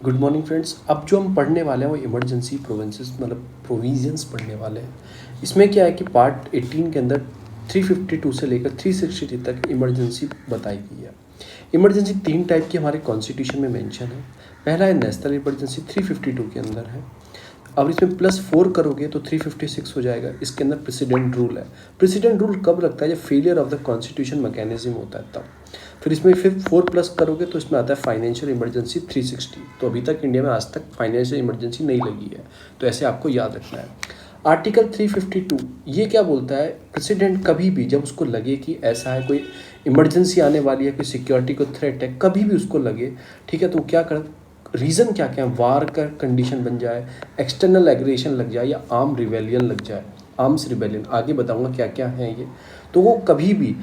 Good morning friends. अब जो हम पढ़ने वाले हैं वो इमरजेंसी प्रोविंसेस मतलब प्रोविजंस पढ़ने वाले हैं। इसमें क्या है कि पार्ट 18 के अंदर 352 से लेकर 363 तक इमरजेंसी बताई गई है। इमरजेंसी 3 टाइप की हमारे कॉन्स्टिट्यूशन में मेंशन है। पहला है नेशनल इमरजेंसी, 352 के अंदर है। अब इसमें +4 करोगे तो 356 हो जाएगा। इसके अंदर प्रेसिडेंट रूल है। प्रेसिडेंट रूल कब लगता है? जब failure of the constitution mechanism होता है तब। फिर इसमें 4+ करोगे तो इसमें आता है फाइनेंशियल इमरजेंसी 360। तो अभी तक इंडिया में आज तक फाइनेंशियल इमरजेंसी नहीं लगी है, तो ऐसे आपको याद रखना है। आर्टिकल 352 ये क्या बोलता है? प्रेसिडेंट कभी भी जब उसको लगे कि ऐसा है, कोई इमरजेंसी आने वाली है, कोई सिक्योरिटी को थ्रेट है, कभी भी उसको लगे, ठीक है, तो क्या कर, रीज़न क्या क्या है, वार का कंडीशन बन जाए, एक्सटर्नल एग्रेशन लग जाए या आर्म रिवेलियन लग जाए, आर्म्स रिवेलियन, आगे बताऊंगा क्या क्या है ये, तो वो कभी भी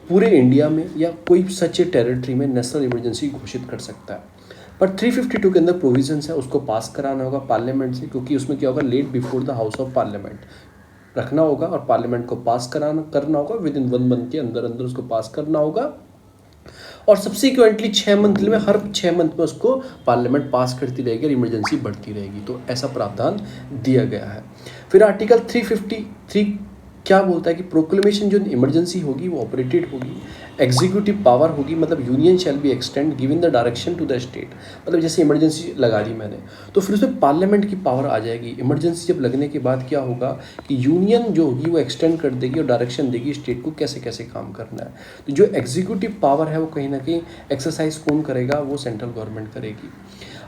पूरे इंडिया में या कोई सच टेरिटरी में नेशनल इमरजेंसी घोषित कर सकता है। पर 352 के अंदर प्रोविजंस है, उसको पास कराना होगा पार्लियामेंट से, क्योंकि उसमें क्या होगा, laid before the house of parliament रखना होगा और पार्लियामेंट को पास करना होगा, विद इन 1 मंथ के अंदर अंदर उसको पास करना होगा। और सब्सिक्वेंटली 6 मंथ में, हर 6 मंथ में उसको पार्लियामेंट पास करती रहेगी और इमरजेंसी बढ़ती रहेगी। तो ऐसा प्रावधान दिया गया है। फिर आर्टिकल 353 क्या बोलता है कि प्रोक्लेमेशन जो इमरजेंसी होगी वो ऑपरेटेड होगी, एग्जीक्यूटिव पावर होगी, मतलब union shall be extend given the direction to the state. मतलब जैसे इमरजेंसी लगा दी मैंने, तो फिर उसमें पार्लियामेंट की पावर आ जाएगी। इमरजेंसी जब लगने के बाद क्या होगा कि यूनियन जो होगी वो एक्सटेंड कर देगी और डायरेक्शन देगी स्टेट को कैसे कैसे काम करना है। तो जो एग्जीक्यूटिव पावर है वो कहीं ना कहीं एक्सरसाइज कौन करेगा? वो सेंट्रल गवर्नमेंट करेगी।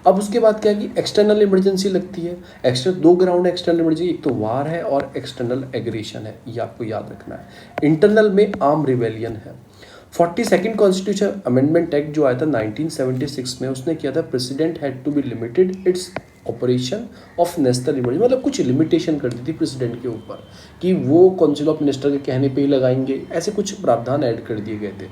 अब उसके बाद क्या है कि एक्सटर्नल इमरजेंसी लगती है। एक्सटर्नल 2 ग्राउंड एक्सटर्नल इमरजेंसी, एक तो वार है और एक्सटर्नल एग्रेशन है, ये आपको याद रखना है। इंटरनल में आर्म रिवेलियन है। 42nd कॉन्स्टिट्यूशन अमेंडमेंट एक्ट जो आया था 1976 में, उसने किया था president had to be limited its operation of national emergency, मतलब कुछ लिमिटेशन कर दी थी प्रेसिडेंट के ऊपर कि वो काउंसिल ऑफ मिनिस्टर के कहने पे ही लगाएंगे, ऐसे कुछ प्रावधान ऐड कर दिए गए थे।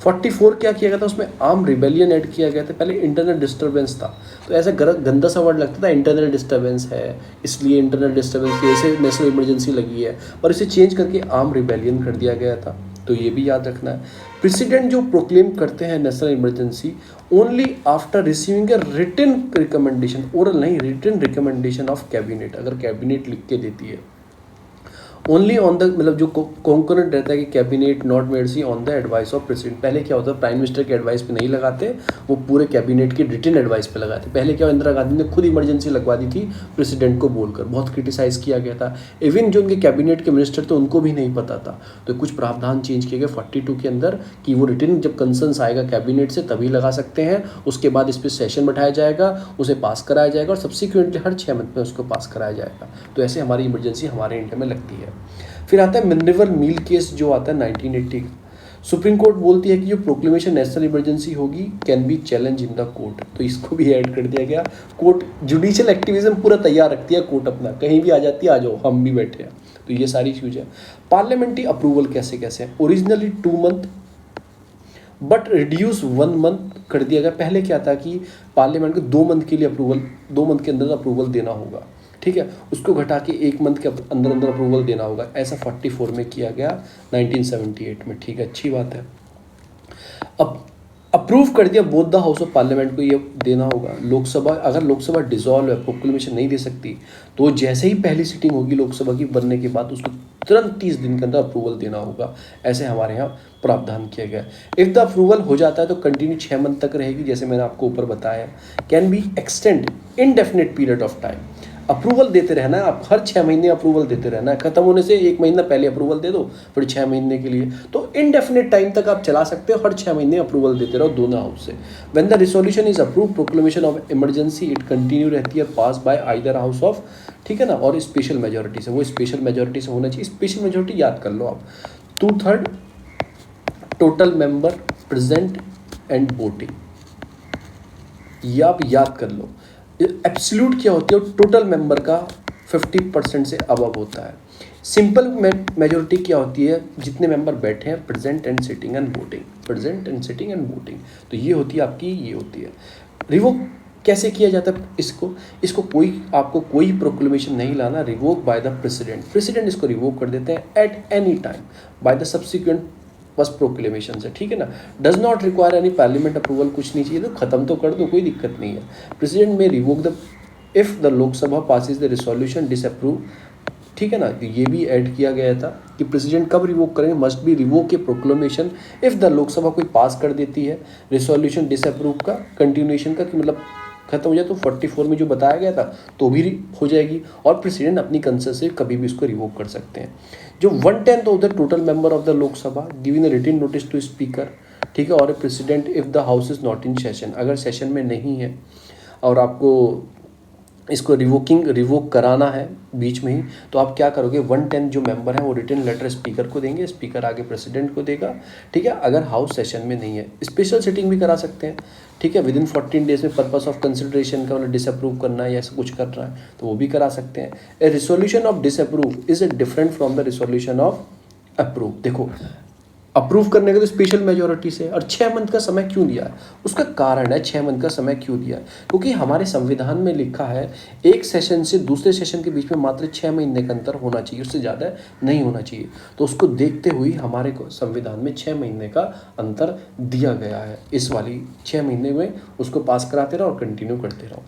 44 क्या किया गया था? उसमें आर्म रिबेलियन ऐड किया गया था। पहले इंटरनल डिस्टर्बेंस था, तो ऐसा गंदा सा वर्ड लगता था, इंटरनल डिस्टर्बेंस है, इसलिए इंटरनल डिस्टर्बेंस की वजह से नेशनल इमरजेंसी लगी है, और इसे चेंज करके आर्म रिबेलियन कर दिया गया था। तो ये भी याद रखना है। प्रेसिडेंट जो प्रोक्लेम करते हैं national emergency only after receiving a written recommendation, oral नहीं, रिटन रिकमेंडेशन ऑफ कैबिनेट, अगर कैबिनेट लिख के देती है। ओनली ऑन द, मतलब जो कॉन्करेंट रहता है कि cabinet not made see on the advice of president. पहले क्या होता है, प्राइम मिनिस्टर के एडवाइस पे नहीं लगाते, वो पूरे कैबिनेट की रिटन एडवाइस पे लगाते। पहले क्या, इंदिरा गांधी ने खुद इमरजेंसी लगवा दी थी प्रेसिडेंट को बोलकर, बहुत क्रिटिसाइज किया गया था। इवन जो उनके कैबिनेट के मिनिस्टर थे उनको भी नहीं पता था। तो कुछ प्रावधान चेंज किए गए 42 के अंदर कि वो रिटन जब कंसर्न्स आएगा कैबिनेट से तभी लगा सकते हैं। उसके बाद इस पर सेशन बैठाया जाएगा, उसे पास कराया जाएगा और सब्सिक्वेंटली हर 6 मंथ में उसको पास कराया जाएगा। तो ऐसे हमारी इमरजेंसी हमारे इंडिया में लगती है। फिर आता है मिनरल मील केस जो आता है 1980। सुप्रीम कोर्ट बोलती है कि जो प्रोक्लेमेशन नेशनल इमरजेंसी होगी can be challenge in the court, तो इसको भी ऐड कर दिया गया। कोर्ट जुडिशियल एक्टिविज्म पूरा तैयार रखती है कोर्ट अपना, कहीं भी आ जाती है, आ जाओ हम भी बैठे हैं। तो ये सारी चीज़ है। पार्लियामेंट्री अप्रूवल कैसे कैसे है? Originally 2 month but reduce 1 month कर दिया गया। पहले क्या था कि पार्लियामेंट को 2 मंथ के लिए अप्रूवल, 2 मंथ के अंदर अप्रूवल देना होगा, ठीक है, उसको घटा के 1 मंथ के अंदर अंदर अप्रूवल देना होगा। ऐसा 44 में किया गया 1978 में, ठीक है, अच्छी बात है। अब अप्रूव कर दिया both the house of parliament को, ये देना होगा। लोकसभा, अगर लोकसभा डिसॉल्व है, प्रोक्लेमेशन नहीं दे सकती, तो जैसे ही पहली सीटिंग होगी लोकसभा की बनने के बाद उसको तुरंत 30 दिन के अंदर अप्रूवल देना होगा। ऐसे हमारे यहाँ प्रावधान किया गया। इफ़ द अप्रूवल हो जाता है तो कंटिन्यू 6 मंथ तक रहेगी, जैसे मैंने आपको ऊपर बताया। Can be extend indefinite period of time, approval देते रहना है, आप हर 6 महीने अप्रूवल देते रहना है, खत्म होने से 1 महीना पहले अप्रूवल दे दो, फिर 6 महीने के लिए, तो इनडेफिनेट टाइम तक आप चला सकते हो, हर 6 महीने अप्रूवल देते रहो दोनों हाउस से। When the resolution is approve proclamation of emergency it continue रहती है, पास बाय आइदर हाउस ऑफ, ठीक है ना, और स्पेशल मेजोरिटी से, वो स्पेशल मेजोरिटी से होना चाहिए। स्पेशल मेजोरिटी याद कर लो आप, 2/3 total member present and voting, ये आप याद कर लो। एब्सोल्यूट क्या होती है? टोटल मेंबर का 50% से अबव होता है। सिंपल मेजोरिटी क्या होती है? जितने मेंबर बैठे हैं present and sitting and voting, present and sitting and voting, तो ये होती है आपकी, ये होती है। रिवोक कैसे किया जाता है इसको कोई, आपको कोई प्रोक्लेमेशन नहीं लाना, revoke bye the president. President इसको रिवोक कर देते हैं at any time by the subsequent बस प्रोक्लेमेशन से, ठीक है ना। Does not require any parliament approval, कुछ नहीं चाहिए तो ख़त्म तो कर दो, कोई दिक्कत नहीं है। प्रेसिडेंट में revoke the if the Lok Sabha passes the resolution disapprove, ठीक है ना। तो ये भी ऐड किया गया था कि प्रेसिडेंट कब रिवोक करेंगे, must be revoke A proclamation if the Lok Sabha कोई पास कर देती है रिसोल्यूशन डिसअप्रूव का, कंटिन्यूएशन का, कि मतलब खत्म हो जाए, तो 44 में जो बताया गया था तो भी हो जाएगी, और प्रेसिडेंट अपनी कंसेंट से कभी भी इसको रिवोक कर सकते हैं। जो 1/10 of the total member of the Lok Sabha giving a written notice to speaker, ठीक है, और president if the house is not in session, अगर सेशन में नहीं है और आपको इसको रिवोक कराना है बीच में ही, तो आप क्या करोगे, 1/10 जो मेंबर है वो रिटन लेटर स्पीकर को देंगे, स्पीकर आगे प्रेसिडेंट को देगा, ठीक है। अगर हाउस सेशन में नहीं है, स्पेशल सिटिंग भी करा सकते हैं, ठीक है, विदिन 14 डेज में पर्पस ऑफ कंसिडरेशन का, मतलब डिसअप्रूव करना है या ऐसा कुछ करना है तो वो भी करा सकते हैं। A resolution of disapprove is a different from the resolution of approve. देखो, अप्रूव करने का तो स्पेशल मेजोरिटी से, और 6 मंथ का समय क्यों दिया है, उसका कारण है 6 मंथ का समय क्यों दिया है, क्योंकि हमारे संविधान में लिखा है एक सेशन से दूसरे सेशन के बीच में मात्र 6 महीने का अंतर होना चाहिए, उससे ज़्यादा नहीं होना चाहिए। तो उसको देखते हुए हमारे को संविधान में 6 महीने का अंतर दिया गया है, इस वाली 6 महीने में उसको पास कराते रहो और कंटिन्यू करते रहो।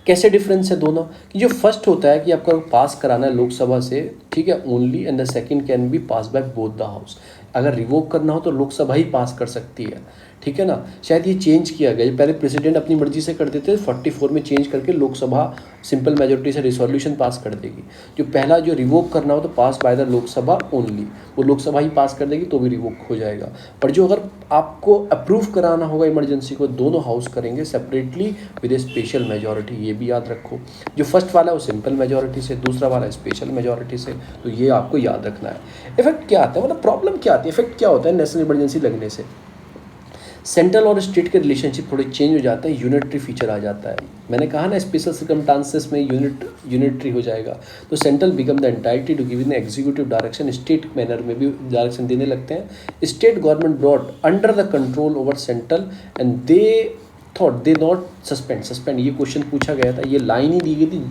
कैसे डिफरेंस है दोनों, कि जो फर्स्ट होता है कि आपको पास कराना है लोकसभा से, ठीक है, only, and the second can be pass by both the house. अगर रिवोक करना हो तो लोकसभा ही पास कर सकती है, ठीक है ना। शायद ये चेंज किया गया, पहले प्रेसिडेंट अपनी मर्जी से कर देते थे, 44 में चेंज करके लोकसभा सिंपल मेजोरिटी से रिसोल्यूशन पास कर देगी। जो पहला जो रिवोक करना हो तो पास बाय द लोकसभा ओनली, वो लोकसभा ही पास कर देगी तो भी रिवोक हो जाएगा। पर जो अगर आपको अप्रूव कराना होगा इमरजेंसी को, दोनों हाउस करेंगे separately with A special majority, ये भी याद रखो। जो फर्स्ट वाला है वो सिंपल मेजोरिटी से, दूसरा वाला स्पेशल मेजोरिटी से, तो ये आपको याद रखना है। इफेक्ट क्या आता है, मतलब प्रॉब्लम क्या आती है, इफेक्ट क्या होता है नेशनल इमरजेंसी लगने से। सेंट्रल और स्टेट के रिलेशनशिप थोड़े चेंज हो जाते हैं, यूनिटरी फीचर आ जाता है। मैंने कहा ना स्पेशल सर्कमस्टांसेस में यूनिटरी हो जाएगा, तो central become the entity to give in executive direction, state manner में भी डायरेक्शन देने लगते हैं। State government brought under the control over central and they thought they not suspend, ये क्वेश्चन पूछा गया था, ये लाइन ही दी गई थी,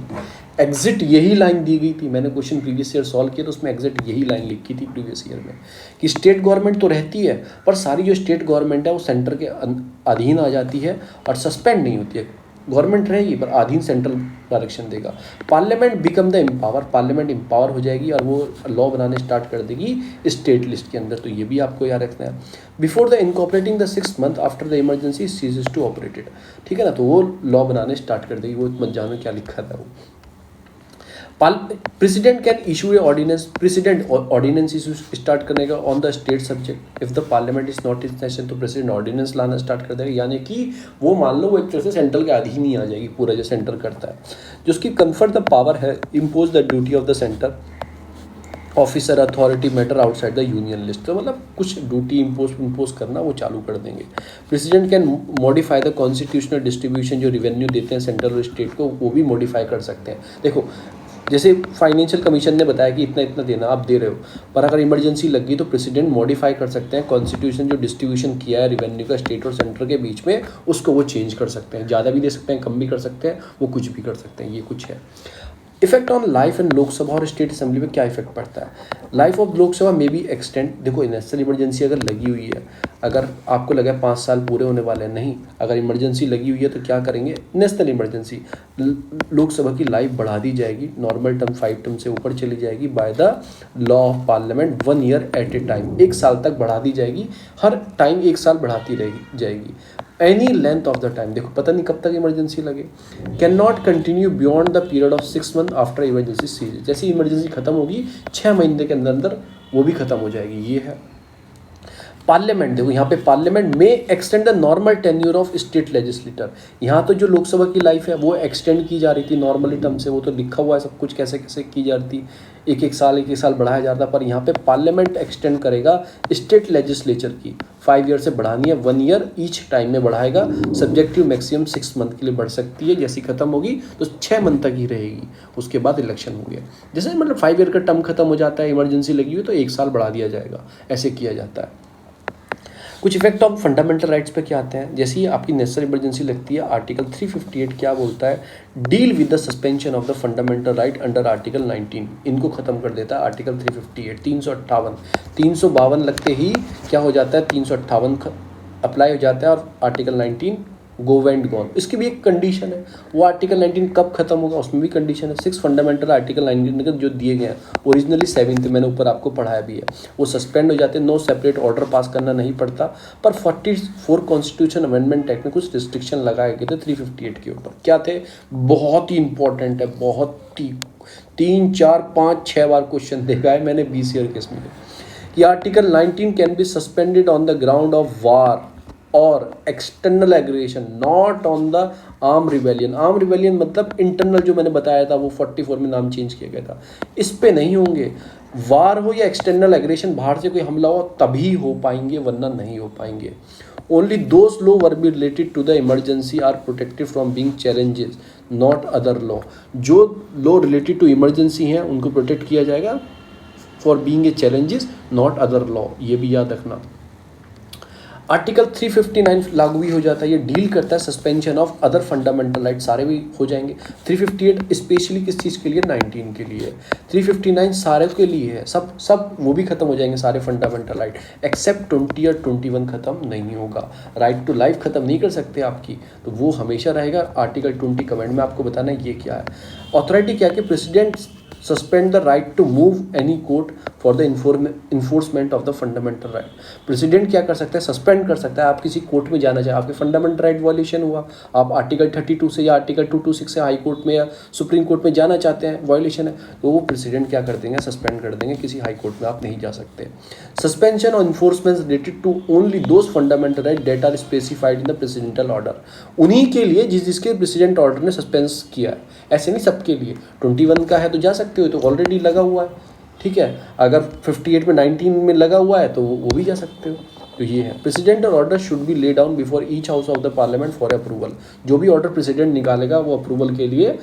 एग्जिट यही लाइन दी गई थी। मैंने क्वेश्चन प्रीवियस ईयर सॉल्व किया तो उसमें एग्जिट यही लाइन लिखी थी प्रीवियस ईयर में, कि स्टेट गवर्नमेंट तो रहती है पर सारी जो स्टेट गवर्नमेंट है वो सेंटर के अधीन आ जाती है और सस्पेंड नहीं होती है। गवर्नमेंट रहेगी पर अधीन सेंट्रल डायरेक्शन देगा। Parliament become the empower, parliament empower हो जाएगी और वो लॉ बनाने स्टार्ट कर देगी स्टेट लिस्ट के अंदर, तो ये भी आपको याद रखना है। Before the incorporating the 6th month after the emergency ceases to operated, ठीक है ना, तो वो लॉ बनाने स्टार्ट कर देगी। वो मत जानो क्या लिखा था वो। President can issue a ordinance, president ordinance issue start करने का on the state subject. If the parliament is not in session तो प्रेसिडेंट ऑर्डिनेंस लाना स्टार्ट कर देगा, यानी कि वो मान लो वो एक तरह से सेंट्रल के अधीन ही आ जाएगी, पूरा जो सेंटर करता है। जो उसकी कन्फर्ट द पावर है impose the duty of the centre officer authority matter outside the union list, तो मतलब कुछ ड्यूटी इम्पोज करना वो चालू कर देंगे। President can modify the constitutional distribution, जो रेवेन्यू देते हैं सेंट्रल और स्टेट को वो भी मॉडिफाई कर सकते हैं। देखो जैसे फाइनेंशियल कमीशन ने बताया कि इतना इतना देना आप दे रहे हो, पर अगर इमरजेंसी लग गई तो प्रेसिडेंट मॉडिफाई कर सकते हैं कॉन्स्टिट्यूशन, जो डिस्ट्रीब्यूशन किया है रेवेन्यू का स्टेट और सेंटर के बीच में, उसको वो चेंज कर सकते हैं, ज़्यादा भी दे सकते हैं, कम भी कर सकते हैं, वो कुछ भी कर सकते हैं, ये कुछ है। Effect on life and Lok Sabha और स्टेट असेंबली में क्या इफेक्ट पड़ता है। लाइफ ऑफ लोकसभा में भी एक्सटेंड, देखो नेशनल इमरजेंसी अगर लगी हुई है, अगर आपको लगा 5 साल पूरे होने वाले हैं, नहीं, अगर इमरजेंसी लगी हुई है तो क्या करेंगे, नेशनल इमरजेंसी लोकसभा की लाइफ बढ़ा दी जाएगी, नॉर्मल टर्म 5 टर्म से ऊपर चली जाएगी by the law of parliament 1 year at a time, 1 साल तक बढ़ा दी जाएगी, हर टाइम 1 साल बढ़ाती रहेगी जाएगी। Any length of the time, देखो पता नहीं कब तक इमरजेंसी लगे। Can not continue beyond the period of 6 month after emergency ceases, जैसे इमरजेंसी खत्म होगी 6 महीने के अंदर अंदर वो भी खत्म हो जाएगी, ये है। पार्लियामेंट, देखो यहाँ पे पार्लियामेंट में extend the normal tenure of state legislator, यहाँ तो जो लोकसभा की लाइफ है वो एक्सटेंड की जा रही थी नॉर्मली टर्म से, वो तो लिखा हुआ है सब कुछ कैसे कैसे की जाती, एक एक साल बढ़ाया जाता, पर यहाँ पे पार्लियामेंट एक्सटेंड करेगा स्टेट लेजिस्लेचर की 5 ईयर से बढ़ानी है, 1 ईयर ईच टाइम में बढ़ाएगा, सब्जेक्टिव मैक्सिमम 6 मंथ के लिए बढ़ सकती है, जैसी खत्म होगी तो 6 मंथ तक ही रहेगी, उसके बाद इलेक्शन हो गया। जैसे मतलब 5 ईयर का टर्म खत्म हो जाता है, इमरजेंसी लगी हुई तो 1 साल बढ़ा दिया जाएगा, ऐसे किया जाता है। कुछ इफेक्ट ऑफ फंडामेंटल राइट्स पे क्या आते हैं, जैसे ही आपकी नेशनल इमरजेंसी लगती है, आर्टिकल 358 क्या बोलता है, deal with the suspension of the fundamental right under article 19, इनको खत्म कर देता है आर्टिकल 358। 358 लगते ही क्या हो जाता है, 358 अप्लाई हो जाता है और आर्टिकल 19 गो एंड गॉन। इसकी भी एक कंडीशन है, वो आर्टिकल 19 कब खत्म होगा उसमें भी कंडीशन है। 6 फंडामेंटल आर्टिकल 19 के जो दिए गए हैं, ओरिजिनली 7 थे, मैंने ऊपर आपको पढ़ाया भी है, वो सस्पेंड हो जाते हैं, नो सेपरेट ऑर्डर पास करना नहीं पड़ता। पर 44 कॉन्स्टिट्यूशन अमेंडमेंट एक्ट में कुछ रिस्ट्रिक्शन लगाए गए थे 358 के ऊपर। क्या थे, बहुत ही इंपॉर्टेंट है, बहुत ही 3 4 5 6 बार क्वेश्चन देखा है मैंने 20 ईयर केस में कि article 19 can be suspended on the ground of war और external aggression, not on the arm rebellion. Arm rebellion मतलब इंटरनल, जो मैंने बताया था वो 44 में नाम चेंज किया गया था, इस पे नहीं होंगे। वार हो या एक्सटर्नल एग्रेशन, बाहर से कोई हमला हो तभी हो पाएंगे, वरना नहीं हो पाएंगे। Only those law were be related to the emergency are protected from being challenges, not other law. जो लॉ रिलेटेड टू इमरजेंसी हैं उनको प्रोटेक्ट किया जाएगा for being a challenges, not other law, ये भी याद रखना। आर्टिकल 359 लागू भी हो जाता है, ये डील करता है suspension of other fundamental right, सारे भी हो जाएंगे। 358 स्पेशली किस चीज़ के लिए, 19 के लिए। 359 सारे के लिए है, सब वो भी खत्म हो जाएंगे सारे फंडामेंटल राइट, एक्सेप्ट 20 और 21 खत्म नहीं होगा। राइट टू लाइफ खत्म नहीं कर सकते आपकी, तो वो हमेशा रहेगा। आर्टिकल 20 कमेंट में आपको बताना है ये क्या है। अथॉरिटी क्या है कि president suspend the right to move any court for the enforcement of the fundamental right. President क्या कर सकता है, सस्पेंड कर सकता है। आप किसी कोर्ट में जाना चाहे, आपके फंडामेंटल राइट वायलेशन हुआ, आप आर्टिकल 32 से या आर्टिकल 226 से हाई कोर्ट में या सुप्रीम कोर्ट में जाना चाहते हैं, वायलेशन है, तो वो प्रेसिडेंट क्या कर देंगे, सस्पेंड कर देंगे, किसी हाई कोर्ट में आप नहीं जा सकते। सस्पेंशन और enforcement related to only those fundamental right that are specified in the presidential order, उन्हीं के लिए जिसके प्रेसिडेंट ऑर्डर ने सस्पेंस किया है, ऐसे नहीं सबके लिए। 21 का है तो जा सकते हो, तो ऑलरेडी लगा हुआ है, ठीक है। अगर 58 में 19 में लगा हुआ है तो वो भी जा सकते हो। तो ये है, प्रेसिडेंट और order should be lay down before each house of the parliament for approval. जो भी ऑर्डर प्रेसिडेंट निकालेगा वो अप्रूवल के लिए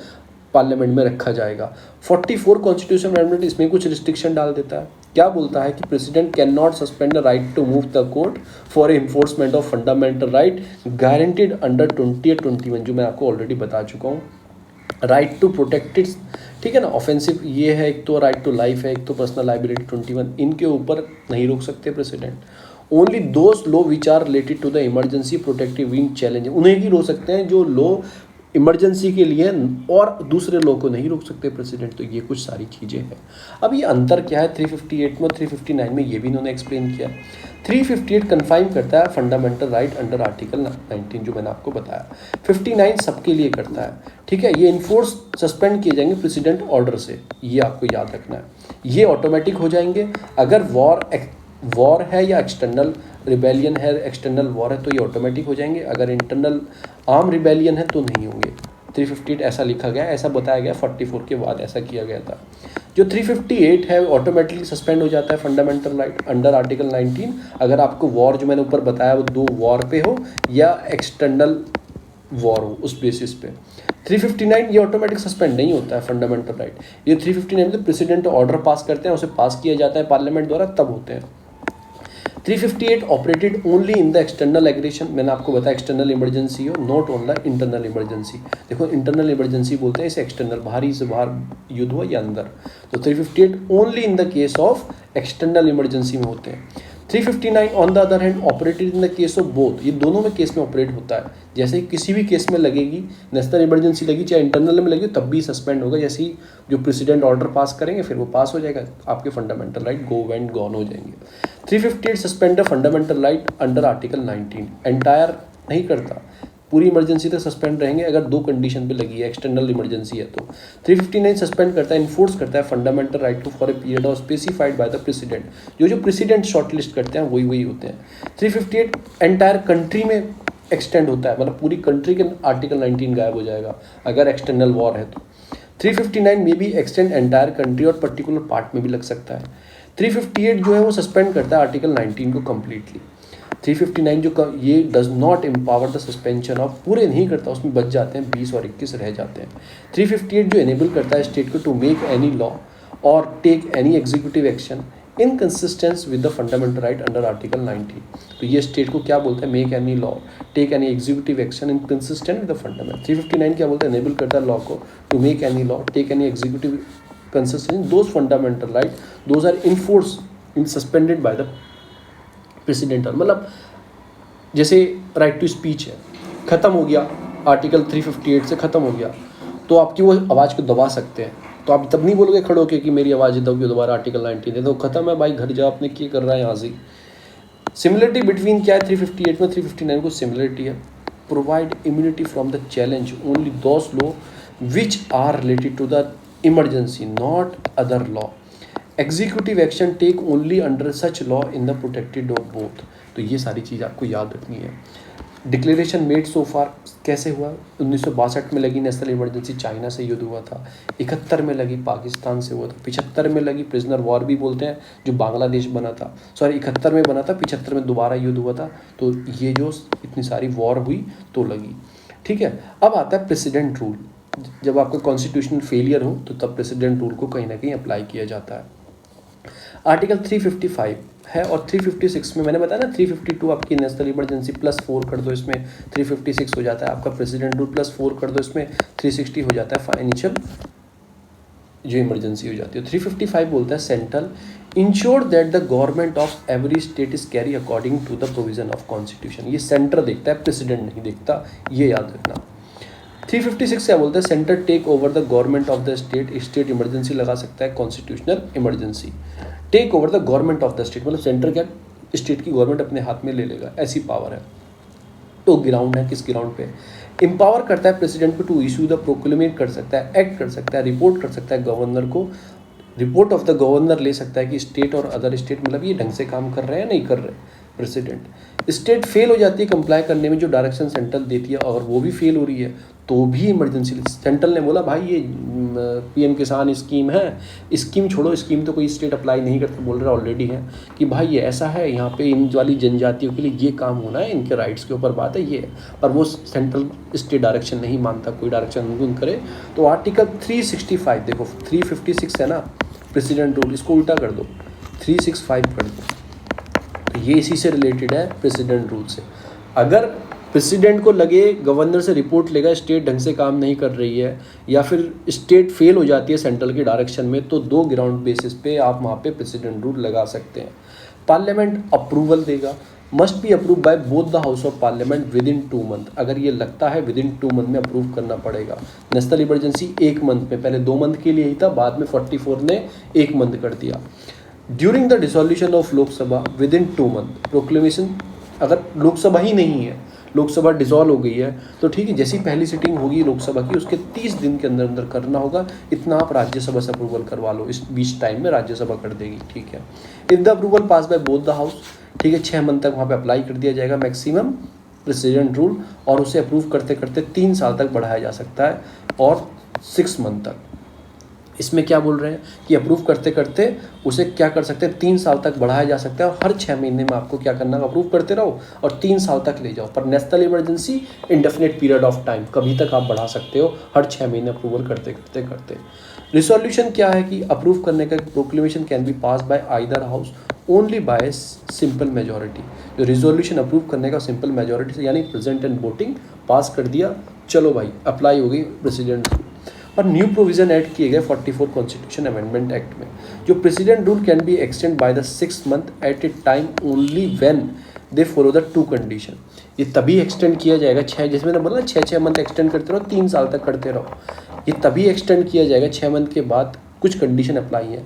पार्लियामेंट में रखा जाएगा। 44 कॉन्स्टिट्यूशन अमेंडमेंट इसमें कुछ रिस्ट्रिक्शन डाल देता है। क्या बोलता है कि president can not suspend the right to move the court for enforcement of fundamental right guaranteed under 20 और 21, जो मैं आपको ऑलरेडी बता चुका हूँ। राइट टू प्रोटेक्टेड, ठीक है ना, ऑफेंसिव ये है, एक तो राइट टू लाइफ है, एक तो पर्सनल लाइबिलिटी 21, इनके ऊपर नहीं रोक सकते president. Only those law which are related to the emergency protective being challenge, उन्हें ही रोक सकते हैं जो लॉ इमरजेंसी के लिए, और दूसरे लॉ को नहीं रोक सकते प्रेसिडेंट। तो ये कुछ सारी चीज़ें हैं। अब ये अंतर क्या है 358 में और 359 में, ये भी इन्होंने एक्सप्लेन किया। 358 कन्फाइन करता है फंडामेंटल राइट अंडर आर्टिकल 19, जो मैंने आपको बताया। 59 सबके लिए करता है, ठीक है। ये इन्फोर्स सस्पेंड किए जाएंगे प्रेसिडेंट ऑर्डर से, ये आपको याद रखना है। ये ऑटोमेटिक हो जाएंगे अगर वॉर है या एक्सटर्नल रिबेलियन है, एक्सटर्नल वॉर है तो ये ऑटोमेटिक हो जाएंगे। अगर इंटरनल आर्म रिबेलियन है तो नहीं होंगे। 358 ऐसा लिखा गया, ऐसा बताया गया, 44 के बाद ऐसा किया गया था। जो 358 है ऑटोमेटिकली सस्पेंड हो जाता है फंडामेंटल राइट अंडर आर्टिकल 19, अगर आपको वॉर जो मैंने ऊपर बताया वो 2 वॉर पे हो या एक्सटर्नल वॉर हो, उस बेसिस पे। 359 ये ऑटोमेटिक सस्पेंड नहीं होता है फंडामेंटल राइट। ये 359 में प्रेसिडेंट ऑर्डर पास करते हैं, उसे पास किया जाता है पार्लियामेंट द्वारा, तब होते हैं। 358 operated only in the external aggression, मैंने आपको बताया एक्सटर्नल इमरजेंसी हो, not on the internal emergency. देखो इंटरनल इमरजेंसी बोलते हैं इसे, एक्सटर्नल बाहरी से बाहर युद्ध हुआ या अंदर, तो 358 only in the case of external emergency में होते हैं। 359 on the other hand operated in the case of both, ये दोनों में केस में ऑपरेट होता है। जैसे किसी भी केस में लगेगी, नेशनल इमरजेंसी लगी चाहे इंटरनल में लगी, तब भी सस्पेंड होगा। जैसे ही जो प्रेसिडेंट ऑर्डर पास करेंगे फिर वो पास हो जाएगा, आपके fundamental right go and gone हो जाएंगे। 358 suspend the fundamental right under article 19, entire नहीं करता, पूरी इमरजेंसी तक सस्पेंड रहेंगे अगर 2 कंडीशन पे लगी है, एक्सटर्नल इमरजेंसी है तो। 359 सस्पेंड करता है, इन्फोर्स करता है fundamental right to for a period of specified by the president. जो प्रेसिडेंट शॉर्टलिस्ट करते हैं वही होते हैं। 358 एंटायर कंट्री में एक्सटेंड होता है, मतलब पूरी कंट्री के आर्टिकल 19 गायब हो जाएगा अगर एक्सटर्नल वॉर है तो। 359 में भी एक्सटेंड एंटायर कंट्री और पर्टिकुलर पार्ट में भी लग सकता है। 358 जो है वो सस्पेंड करता है आर्टिकल 19 को कम्प्लीटली। 359 जो ये does not empower the suspension of, पूरे नहीं करता, उसमें बच जाते हैं 20 और 21 रह जाते हैं। 358 जो एनेबल करता है स्टेट को टू मेक एनी लॉ और take any executive action inconsistence with the fundamental right under article 19। तो ये स्टेट को क्या बोलते हैं, make any law, take any executive action inconsistent with the fundament. 359 क्या बोलते हैं, एनेबल करता है लॉ को to make any law, take any executive consistent those fundamental right those are enforce in suspended by the president. मतलब जैसे right to speech है, ख़त्म हो गया, आर्टिकल 358 से ख़त्म हो गया, तो आपकी वो आवाज़ को दबा सकते हैं। तो आप तब नहीं बोलोगे खड़े होके कि मेरी आवाज़ दबोगे दोबारा आर्टिकल 19 है, तो ख़त्म है भाई, घर जा, आपने क्या कर रहा है यहाँ से। सिमिलरिटी बिटवीन क्या है 358 में 359 को सिमिलरिटी है, provide immunity from the challenge only those law which are related to the emergency not other law, executive action take only under such law in the protected of both. तो ये सारी चीज़ आपको याद रखनी है। डिक्लेरेशन मेड सो फार कैसे हुआ, 1962 में लगी नेशनल इमरजेंसी, चाइना से युद्ध हुआ था, 71 में लगी पाकिस्तान से हुआ था, 75 में लगी प्रिजनर वॉर भी बोलते हैं जो बांग्लादेश बना था, सॉरी 71 में बना था, 75 में दोबारा युद्ध हुआ था। तो ये जो इतनी सारी वॉर हुई तो लगी, ठीक है। अब आता है प्रेसिडेंट रूल, जब आपका कॉन्स्टिट्यूशनल फेलियर हो तो तब प्रेसिडेंट रूल को कहीं ना कहीं अप्लाई किया जाता है। आर्टिकल 355 है और 356 में मैंने बताया ना 352 आपकी नेशनल इमरजेंसी +4 कर दो, इसमें 356 हो जाता है आपका प्रेसिडेंट रूल, +4 कर दो, इसमें 360 हो जाता है फाइनेंशियल जो इमरजेंसी हो जाती है। 355 बोलता है central ensure that the government of every state is carry according to the provision of constitution. ये सेंटर देखता है, प्रेसिडेंट नहीं देखता, ये याद रखना। 356 क्या बोलता है, centre take over the government of the state, state emergency लगा सकता है, constitutional emergency. Take over the government of the state मतलब सेंटर क्या स्टेट की गवर्नमेंट अपने हाथ में ले लेगा, ऐसी पावर है। तो ग्राउंड है, किस ग्राउंड पे, एम्पावर करता है प्रेसिडेंट को टू इशू द प्रोक्लेमेट कर सकता है, एक्ट कर सकता है, रिपोर्ट कर सकता है गवर्नर को, रिपोर्ट ऑफ द गवर्नर ले सकता है कि स्टेट और अदर स्टेट मतलब ये ढंग से काम कर रहे हैं नहीं कर रहे। प्रेसिडेंट स्टेट फेल हो जाती है कंप्लाई करने में जो डायरेक्शन सेंट्रल देती है, अगर वो भी फेल हो रही है तो भी इमरजेंसी, सेंट्रल ने बोला भाई ये पीएम किसान स्कीम है, स्कीम छोड़ो, स्कीम तो कोई स्टेट अप्लाई नहीं करते, बोल रहा ऑलरेडी है कि भाई ये ऐसा है, यहाँ पे इन वाली जनजातियों के लिए ये काम होना है, इनके राइट्स के ऊपर बात है ये, पर वो सेंट्रल स्टेट डायरेक्शन नहीं मानता, कोई डायरेक्शन उनको करे। तो आर्टिकल 365 देखो 356 है ना प्रेसिडेंट रूल, इसको उल्टा कर दो 365 कर दो, तो ये इसी से रिलेटेड है प्रेसिडेंट रूल से। अगर प्रेसिडेंट को लगे गवर्नर से रिपोर्ट लेगा स्टेट ढंग से काम नहीं कर रही है या फिर स्टेट फेल हो जाती है सेंट्रल के डायरेक्शन में, तो 2 ग्राउंड बेसिस पे आप वहाँ पे प्रेसिडेंट रूल लगा सकते हैं। पार्लियामेंट अप्रूवल देगा, must be approve by both the house of parliament with in 2 month, अगर ये लगता है विद इन 2 मंथ में अप्रूव करना पड़ेगा। नेशनल इमरजेंसी 1 मंथ में, पहले 2 मंथ के लिए ही था, बाद में 44 ने 1 मंथ कर दिया। During the dissolution of Lok Sabha with in 2 month proclamation, अगर लोकसभा ही नहीं है, लोकसभा डिसॉल्व हो गई है तो ठीक है, जैसी पहली सिटिंग होगी लोकसभा की उसके 30 दिन के अंदर अंदर करना होगा, इतना आप राज्यसभा से अप्रूवल करवा लो, इस बीच टाइम में राज्यसभा कर देगी, ठीक है। If the approval pass by both the house, ठीक है, 6 मंथ तक वहाँ पे अप्लाई कर दिया जाएगा मैक्सिमम प्रेसिडेंट रूल, और उसे अप्रूव करते करते 3 साल तक बढ़ाया जा सकता है और 6 मंथ तक। इसमें क्या बोल रहे हैं कि अप्रूव करते करते उसे क्या कर सकते हैं, 3 साल तक बढ़ाया जा सकता है, और हर 6 महीने में आपको क्या करना है, अप्रूव करते रहो और 3 साल तक ले जाओ। पर national emergency indefinite period of time, कभी तक आप बढ़ा सकते हो, हर 6 महीने अप्रूवल करते करते करते। रिसोल्यूशन क्या है कि अप्रूव करने का proclamation can be pass bye either house only by simple majority. जो रिजोल्यूशन अप्रूव करने का सिंपल मेजोरिटी से यानी प्रेजेंट एंड वोटिंग पास कर दिया, चलो भाई अप्लाई हो गई प्रेसिडेंट रूल। और न्यू प्रोविजन ऐड किए गए 44 कॉन्स्टिट्यूशन अमेंडमेंट एक्ट में, जो president rule can be extend by the 6 month at a time only when they follow the 2 condition. ये तभी एक्सटेंड किया जाएगा 6, जैसे मैंने बोला 6 मंथ एक्सटेंड करते रहो, 3 साल तक करते रहो, ये तभी एक्सटेंड किया जाएगा 6 मंथ के बाद। कुछ कंडीशन अप्लाई है,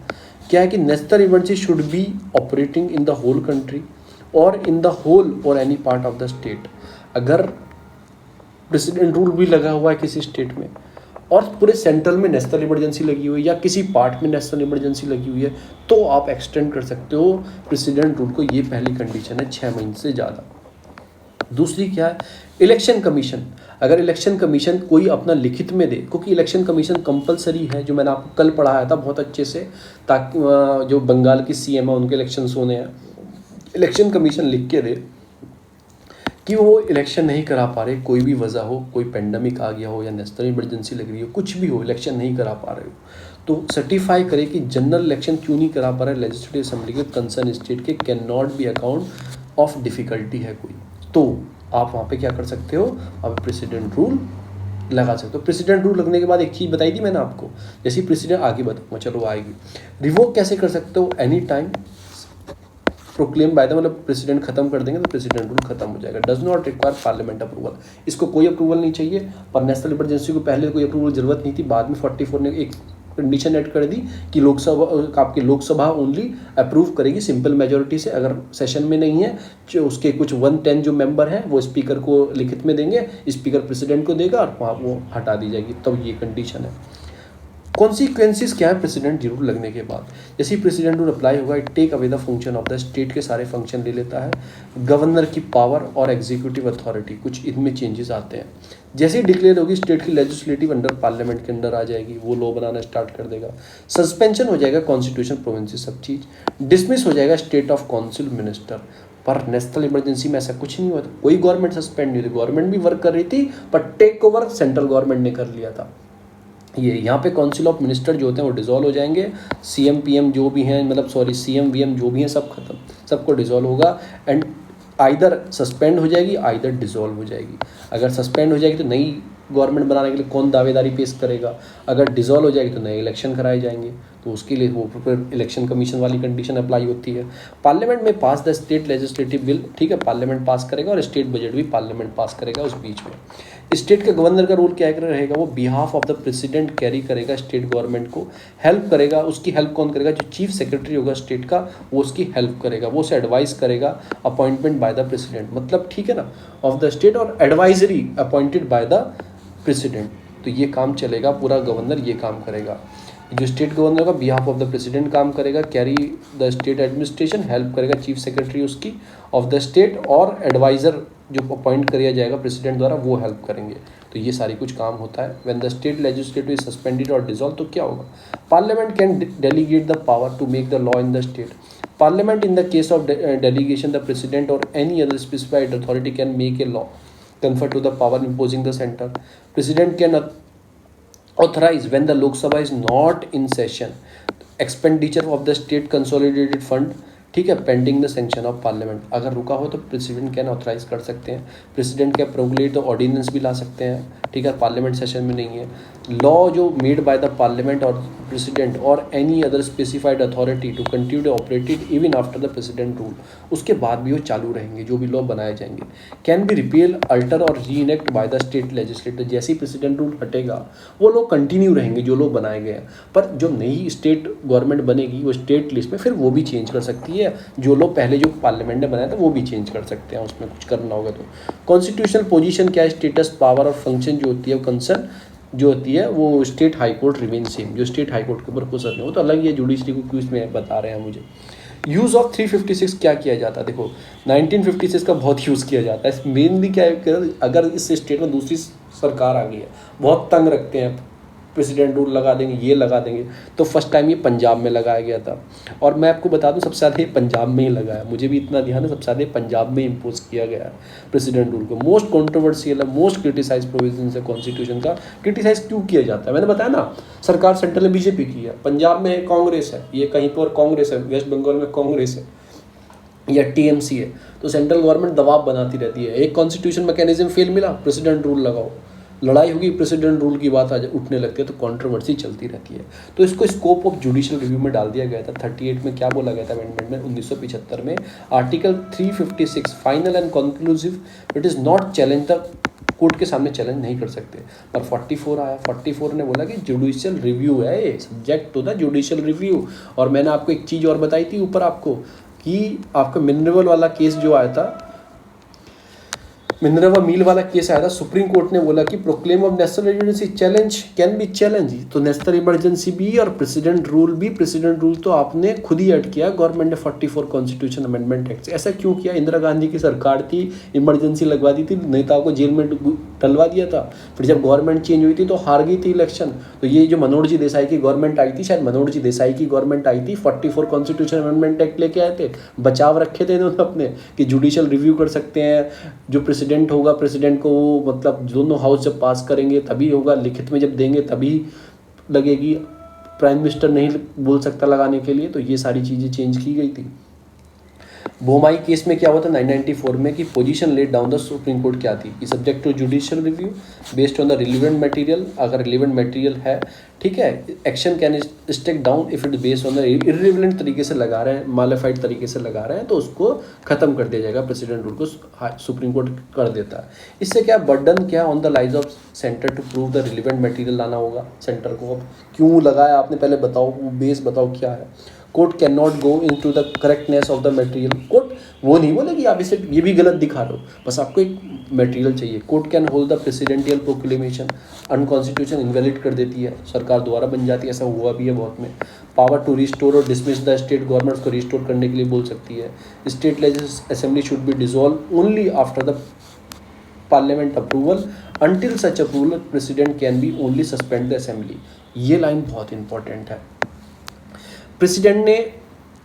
क्या है कि national emergency should be operating in the whole country और इन द होल और any part of the state. अगर प्रेसिडेंट रूल भी लगा हुआ है किसी स्टेट में और पूरे सेंट्रल में नेशनल इमरजेंसी लगी हुई है या किसी पार्ट में नेशनल इमरजेंसी लगी हुई है, तो आप एक्सटेंड कर सकते हो प्रेसिडेंट रूल को, ये पहली कंडीशन है 6 महीने से ज़्यादा। दूसरी क्या है, इलेक्शन कमीशन, अगर इलेक्शन कमीशन कोई अपना लिखित में दे, क्योंकि इलेक्शन कमीशन कंपलसरी है, जो मैंने आपको कल पढ़ाया था बहुत अच्छे से, ताकि जो बंगाल की सीएम है उनके इलेक्शंस होने हैं, इलेक्शन कमीशन लिख के दे कि वो इलेक्शन नहीं करा पा रहे, कोई भी वजह हो, कोई पेंडेमिक आ गया हो या नेशनल इमरजेंसी लग रही हो, कुछ भी हो, इलेक्शन नहीं करा पा रहे हो, तो सर्टिफाई करे कि जनरल इलेक्शन क्यों नहीं करा पा रहा है लेजिस्लेटिव असेंबली के कंसर्न स्टेट के, can not be account of difficulty है कोई, तो आप वहाँ पे क्या कर सकते हो, आप प्रेसिडेंट रूल लगा सकते हो। प्रेसिडेंट रूल लगने के बाद एक चीज़ बताई थी मैंने आपको, जैसे प्रेसिडेंट आगे बताऊँगा, चलो आएगी। रिवोक कैसे कर सकते हो, any time proclaim bye the, मतलब प्रेसिडेंट खत्म कर देंगे तो प्रेसिडेंट रूल खत्म हो जाएगा। Does not require parliament approval, इसको कोई अप्रूवल नहीं चाहिए। पर नेशनल इमरजेंसी को पहले कोई अप्रूवल जरूरत नहीं थी, बाद में 44 ने एक कंडीशन ऐड कर दी कि लोकसभा, आपकी लोकसभा ओनली अप्रूव करेगी सिंपल मेजोरिटी से। अगर सेशन में नहीं है, जो उसके कुछ 110 जो मेंबर हैं वो स्पीकर को लिखित में देंगे, स्पीकर प्रेसिडेंट को देगा और वहाँ वो हटा दी जाएगी, तब ये कंडीशन है। कॉन्सिक्वेंसेस क्या है प्रेसिडेंट रूल लगने के बाद, जैसे ही प्रेसिडेंट रूल अप्लाई होगा, it take away the function of the state के सारे फंक्शन ले लेता है। गवर्नर की पावर और एग्जीक्यूटिव अथॉरिटी कुछ इनमें चेंजेस आते हैं। जैसे ही डिक्लेयर होगी स्टेट की लेजिस्लेटिव अंडर पार्लियामेंट के अंडर आ जाएगी, वो लॉ बनाना स्टार्ट कर देगा। सस्पेंशन हो जाएगा कॉन्स्टिट्यूशन प्रोविंसेस सब चीज़, डिसमिस हो जाएगा स्टेट ऑफ काउंसिल मिनिस्टर। पर नेशनल इमरजेंसी में ऐसा कुछ नहीं हुआ था, कोई गवर्नमेंट सस्पेंड नहीं हुई, गवर्नमेंट भी वर्क कर रही थी, पर टेक ओवर सेंट्रल गवर्नमेंट ने कर लिया था। ये यहाँ पे काउंसिल ऑफ मिनिस्टर जो होते हैं वो डिसॉल्व हो जाएंगे, सीएम पीएम जो भी हैं, मतलब सॉरी सीएम वीएम जो भी हैं सब खत्म, सबको डिसॉल्व होगा। एंड आइदर सस्पेंड हो जाएगी, आइदर डिसॉल्व हो जाएगी। अगर सस्पेंड हो जाएगी तो नई गवर्नमेंट बनाने के लिए कौन दावेदारी पेश करेगा, अगर डिसॉल्व हो जाएगी तो नए इलेक्शन कराए जाएंगे, तो उसके लिए वो फिर इलेक्शन कमीशन वाली कंडीशन अप्लाई होती है। पार्लियामेंट में पास द स्टेट लेजिस्लेटिव बिल, ठीक है, पार्लियामेंट पास करेगा और स्टेट बजट भी पार्लियामेंट पास करेगा उस बीच में। स्टेट के गवर्नर का रोल क्या रहेगा, वो behalf of the president carry करेगा स्टेट गवर्नमेंट को, हेल्प करेगा। उसकी हेल्प कौन करेगा, जो चीफ सेक्रेटरी होगा स्टेट का, वो उसकी हेल्प करेगा, वो उसे एडवाइस करेगा, अपॉइंटमेंट बाय द प्रेसिडेंट, मतलब ठीक है ना, ऑफ द स्टेट, और advisory appointed by the president. तो ये काम चलेगा, पूरा गवर्नर ये काम करेगा। जो स्टेट गवर्नर का बिहाफ ऑफ द प्रेसिडेंट काम करेगा, carry the state administration, help करेगा चीफ सेक्रेटरी उसकी ऑफ द स्टेट, और एडवाइज़र जो अपॉइंट किया जाएगा प्रेसिडेंट द्वारा वो हेल्प करेंगे। तो ये सारी कुछ काम होता है। When the state legislative is suspended और डिसॉल्व, तो क्या होगा, parliament can delegate the power to make the law in the state. Parliament in the case of delegation the president और any other specified authority can make a law confer to the power imposing the center. President can authorize when the Lok Sabha is not in session expenditure of the state consolidated fund, ठीक है, pending the sanction of parliament. अगर रुका हो तो president can authorise कर सकते हैं, president के प्रोगुलेट तो ऑर्डिनेंस भी ला सकते हैं, ठीक है, पार्लियामेंट सेशन में नहीं है। लॉ जो मेड बाय द पार्लियामेंट और प्रेसिडेंट और any other specified authority to continue to operated even after the president rule, उसके बाद भी वो चालू रहेंगे, जो भी लॉ बनाए जाएंगे। कैन बी रिपेल, अल्टर और री enact by the state legislator. जैसे ही प्रेसिडेंट रूल हटेगा वो लोग कंटिन्यू रहेंगे जो लोग बनाए गए हैं, पर जो नई स्टेट गवर्नमेंट बनेगी वो स्टेट लिस्ट में फिर वो भी चेंज कर सकती है, जो लोग पहले जो पार्लियामेंट ने बनाया था वो भी चेंज कर सकते हैं, उसमें कुछ करना होगा तो। कॉन्स्टिट्यूशनल पोजीशन क्या है, स्टेटस, पावर और फंक्शन जो होती है, कंसर्न जो होती है, वो state high court remain same, जो स्टेट हाई कोर्ट के ऊपर कुछ नहीं हो तो अलग, ये जुडिशरी को क्यों इसमें बता रहे हैं मुझे। यूज़ ऑफ 356 क्या किया जाता है, देखो 1956 का बहुत यूज़ किया जाता है। मेनली क्या है, अगर इस स्टेट में दूसरी सरकार आ गई है, बहुत तंग रखते हैं, प्रेसिडेंट रूल लगा देंगे, ये लगा देंगे, तो फर्स्ट टाइम ये पंजाब में लगाया गया था। और मैं आपको बता दूं सबसे ज़्यादा ये पंजाब में ही लगा है, मुझे भी इतना ध्यान है, सबसे ज़्यादा पंजाब में इम्पोज किया गया है प्रेसिडेंट रूल को। मोस्ट कॉन्ट्रोवर्शियल है, मोस्ट क्रिटिसाइज प्रोविजन है कॉन्स्टिट्यूशन का। क्रिटिसाइज क्यों किया जाता है, मैंने बताया ना, सरकार सेंट्रल में बीजेपी की है, पंजाब में कांग्रेस है, ये कहीं पर कांग्रेस है, वेस्ट बंगाल में कांग्रेस है या टीएमसी है, तो सेंट्रल गवर्नमेंट दबाव बनाती रहती है। एक कॉन्स्टिट्यूशन मैकेनिज्म फेल मिला, प्रेसिडेंट रूल लगाओ, लड़ाई होगी, प्रेसिडेंट रूल की बात उठने लगती है, तो कंट्रोवर्सी चलती रहती है। तो इसको स्कोप ऑफ जुडिशियल रिव्यू में डाल दिया गया था। 38 में क्या बोला गया था अमेंडमेंट में, 1975 में, article 356 final and conclusive, it is not challenge the court के सामने चैलेंज नहीं कर सकते। पर 44 आया, 44 ने बोला कि जुडिशियल रिव्यू है, subject to the judicial review. और मैंने आपको एक चीज़ और बताई थी ऊपर आपको, कि आपका मिनरल वाला केस जो आया था, मिनरवा मील वाला केस आया था, सुप्रीम कोर्ट ने बोला कि proclaim of national emergency challenge can be challenge. तो नेशनल इमरजेंसी भी और प्रेसिडेंट रूल भी, प्रेसिडेंट रूल तो आपने खुद ही ऐड किया गवर्नमेंट ने 44 कॉन्स्टिट्यूशन अमेंडमेंट एक्ट से। ऐसा क्यों किया, इंदिरा गांधी की सरकार थी, इमरजेंसी लगवा दी थी, नेताओं को जेल में डलवा दिया था, फिर जब गवर्नमेंट चेंज हुई थी तो हार गई थी इलेक्शन। तो ये जो मनोहर जी देसाई की गवर्नमेंट आई थी, शायद मनोहर जी देसाई की गवर्नमेंट आई थी, 44 कॉन्स्टिट्यूशन अमेंडमेंट एक्ट लेके आए थे, बचाव रखे थे इन्होंने अपने कि जुडिशियल रिव्यू कर सकते हैं, जो प्रेसिडेंट होगा, प्रेसिडेंट को मतलब दोनों हाउस जब पास करेंगे तभी होगा, लिखित में जब देंगे तभी लगेगी, प्राइम मिनिस्टर नहीं बोल सकता लगाने के लिए, तो ये सारी चीज़ें चेंज की गई थी। बोमाई केस में क्या हुआ था 994 में कि position let down the supreme court क्या थी कि subject to judicial review based on the relevant material, अगर रिलीवेंट मटेरियल है, ठीक है, action can stake down if it based on the irrelevant तरीके से लगा रहे हैं, मॉडिफाइड तरीके से लगा रहे हैं, तो उसको खत्म कर दिया जाएगा। प्रेसिडेंट रूल को सुप्रीम कोर्ट कर देता है। इससे क्या बर्डन क्या on the lies of centre to prove the relevant material लाना होगा सेंटर को। अब क्यों लगाया आपने, पहले बताओ, वो बेस बताओ क्या है। Court can not go into the correctness of the material. Court वो नहीं बोलेगी आप इसे ये भी गलत दिखा रहे हो, बस आपको एक मटेरियल चाहिए। Court can hold the presidential proclamation अनकॉन्स्टिट्यूशन invalid कर देती है, सरकार दोबारा बन जाती है, ऐसा हुआ भी है बहुत में। पावर टू रिस्टोर और डिसमिस द स्टेट गवर्नमेंट को रिस्टोर करने के लिए बोल सकती है। State legislative assembly should B dissolve only after the parliament approval until such approval president can be only suspend the assembly. ये लाइन बहुत इंपॉर्टेंट है। प्रेसिडेंट ने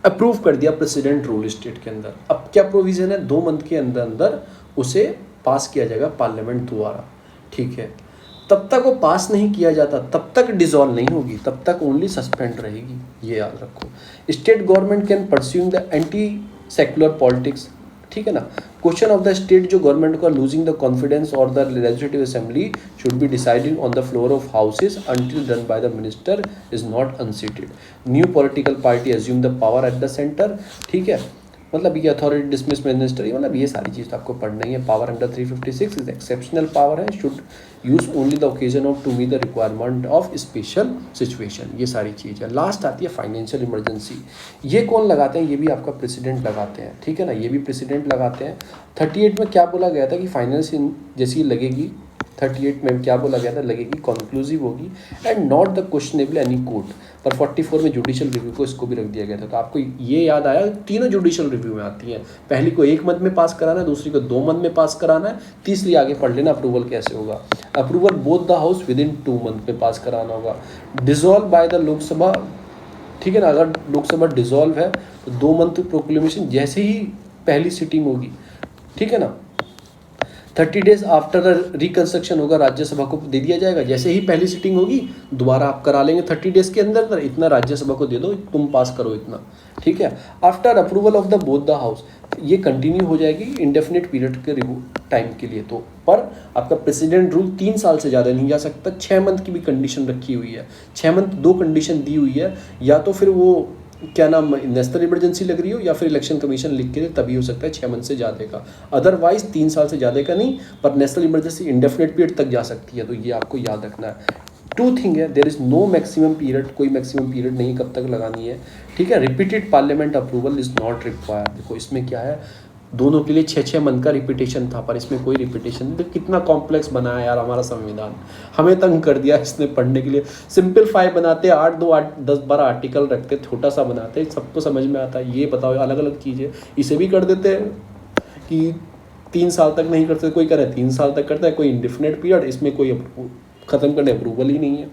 अप्रूव कर दिया प्रेसिडेंट रूल स्टेट के अंदर, अब क्या प्रोविजन है, 2 मंथ के अंदर अंदर उसे पास किया जाएगा पार्लियामेंट द्वारा, ठीक है। तब तक वो पास नहीं किया जाता, तब तक डिसॉल्व नहीं होगी, तब तक ओनली सस्पेंड रहेगी, ये याद रखो। State government can pursuing the anti secular politics, ठीक है ना। क्वेश्चन ऑफ द स्टेट जो गवर्नमेंट को लूजिंग द कॉन्फिडेंस और the legislative assembly should be deciding on the floor of houses until done by the minister is not unseated. New political party assume the power at the centre, ठीक है, मतलब ये authority dismiss minister, मतलब ये सारी चीज़ तो आपको पढ़ना ही है। Power under 356 is exceptional power है, should use only the occasion of to meet the requirement of special situation, ये सारी चीज़ है। लास्ट आती है फाइनेंशियल इमरजेंसी। ये कौन लगाते हैं, ये भी आपका प्रेसिडेंट लगाते हैं, ठीक है ना, ये भी प्रेसिडेंट लगाते हैं। 38 में क्या बोला गया था कि फाइनेंस जैसी लगेगी, 38 में क्या बोला गया था, लगेगी कॉन्क्लूसिव होगी and not the questionable any court. पर 44 में जुडिशियल रिव्यू को इसको भी रख दिया गया था। तो आपको ये याद आया, तीनों जुडिशियल रिव्यू में आती हैं। पहली को 1 मंथ में पास कराना है, दूसरी को 2 मंथ में पास कराना है, तीसरी आगे पढ़ लेना अप्रूवल कैसे होगा। Approval both the house with in 2 month में पास कराना होगा। डिसॉल्व बाय द लोकसभा, ठीक है ना, अगर लोकसभा डिसॉल्व है तो 2 मंथ प्रोक्लेमेशन जैसे ही पहली सिटिंग होगी, ठीक है ना, 30 डेज आफ्टर रिकंस्ट्रक्शन होगा, राज्यसभा को दे दिया जाएगा। जैसे ही पहली सिटिंग होगी दोबारा आप करा लेंगे 30 डेज के अंदर, इतना राज्यसभा को दे दो, तुम पास करो इतना, ठीक है। After approval of the both the house, ये कंटिन्यू हो जाएगी इंडेफिनिट पीरियड के टाइम के लिए। तो पर आपका प्रेसिडेंट रूल 3 साल से ज़्यादा नहीं जा सकता। 6 मंथ की भी कंडीशन रखी हुई है, 6 मंथ 2 कंडीशन दी हुई है, या तो फिर वो क्या नाम नेशनल इमरजेंसी लग रही हो या फिर इलेक्शन कमीशन लिख के दे, तभी हो सकता है 6 मंथ से ज़्यादा का, अदरवाइज 3 साल से ज़्यादा का नहीं। पर नेशनल इमरजेंसी इंडेफिनिट पीरियड तक जा सकती है, तो ये आपको याद रखना है। 2 थिंग है, there is no maximum period, कोई मैक्सिमम पीरियड नहीं कब तक लगानी है, ठीक है। Repeated parliament approval is not required. देखो इसमें क्या है, दोनों के लिए 6-6 मंथ का रिपीटेशन था, पर इसमें कोई रिपीटेशन नहीं। तो कितना कॉम्प्लेक्स बनाया यार हमारा संविधान, हमें तंग कर दिया इसने पढ़ने के लिए। सिंपलीफाई बनाते, 8 2 8 10 12 आर्टिकल रखते, छोटा सा बनाते, सबको समझ में आता है। ये बताओ अलग अलग चीज़ें, इसे भी कर देते हैं कि 3 साल तक नहीं करते, कोई करे 3 साल तक करता है, कोई इंडिफिनिट पीरियड, इसमें कोई ख़त्म करने अप्रूवल ही नहीं है।